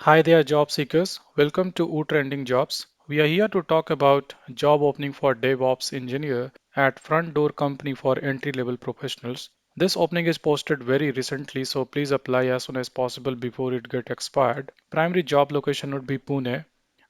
Hi there, job seekers. Welcome to WooTrending Jobs. We are here to talk about job opening for DevOps engineer at Frontdoor Company for entry-level professionals. This opening is posted very recently, so please apply as soon as possible before it get expired. Primary job location would be Pune.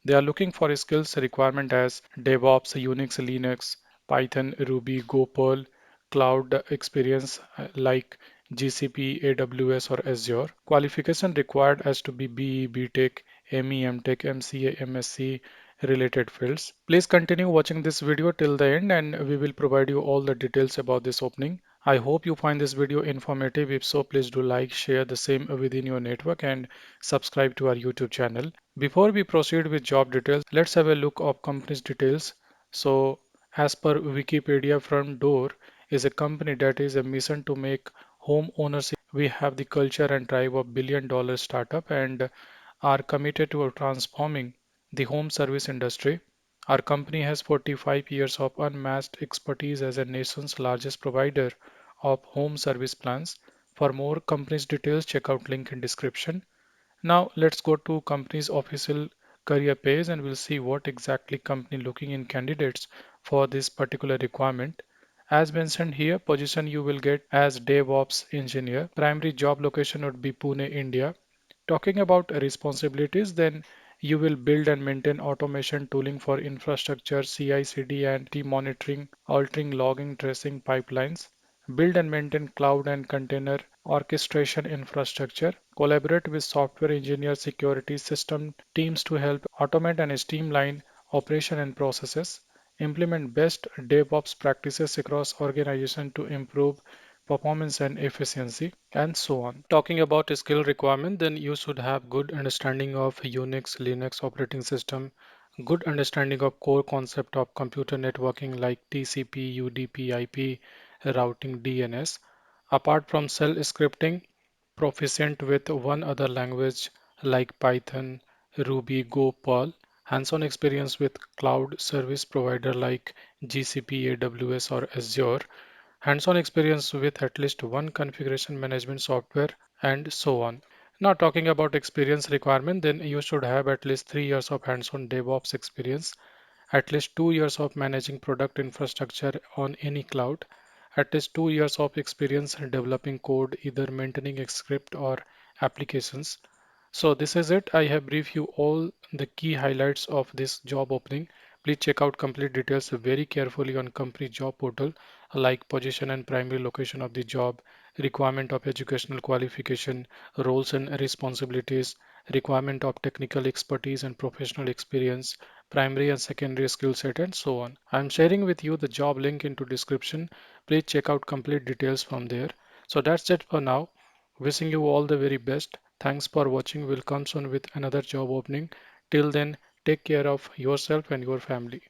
They are looking for skills requirement as DevOps, Unix, Linux, Python, Ruby, Go, Perl, cloud experience like GCP, AWS, or Azure. Qualification required as to be BE, BTech, ME, MTech, MCA, MSc related fields. Please continue watching this video till the end and we will provide you all the details about this opening. I hope you find this video informative. If so, please do like, share the same within your network and subscribe to our YouTube channel. Before we proceed with job details, let's have a look of company's details. So, as per Wikipedia, Front Door is a company that is a mission to make home ownership. We have the culture and drive of billion-dollar startup and are committed to transforming the home service industry. Our company has 45 years of unmatched expertise as a nation's largest provider of home service plans. For more company's details, check out link in description. Now let's go to company's official career page and we'll see what exactly company looking in candidates for this particular requirement. As mentioned here, position you will get as DevOps engineer. Primary job location would be Pune, India. Talking about responsibilities, then you will build and maintain automation tooling for infrastructure, CI/CD and T monitoring, altering logging tracing pipelines, build and maintain cloud and container orchestration infrastructure, collaborate with software engineers, security system teams to help automate and streamline operation and processes, implement best DevOps practices across organization to improve performance and efficiency, and so on. Talking about a skill requirement, then you should have good understanding of Unix, Linux operating system, good understanding of core concept of computer networking like TCP, UDP, IP, routing, DNS. Apart from shell scripting, proficient with one other language like Python, Ruby, Go, Perl, hands-on experience with cloud service provider like GCP, AWS, or Azure, hands-on experience with at least one configuration management software, and so on. Now, talking about experience requirement, then you should have at least 3 years of hands-on DevOps experience, at least 2 years of managing product infrastructure on any cloud, at least 2 years of experience in developing code, either maintaining a script or applications. So this is it. I have briefed you all the key highlights of this job opening. Please check out complete details very carefully on company job portal like position and primary location of the job, requirement of educational qualification, roles and responsibilities, requirement of technical expertise and professional experience, primary and secondary skill set, and so on. I'm sharing with you the job link into description. Please check out complete details from there. So that's it for now. Wishing you all the very best. Thanks for watching. We'll come soon with another job opening. Till then, take care of yourself and your family.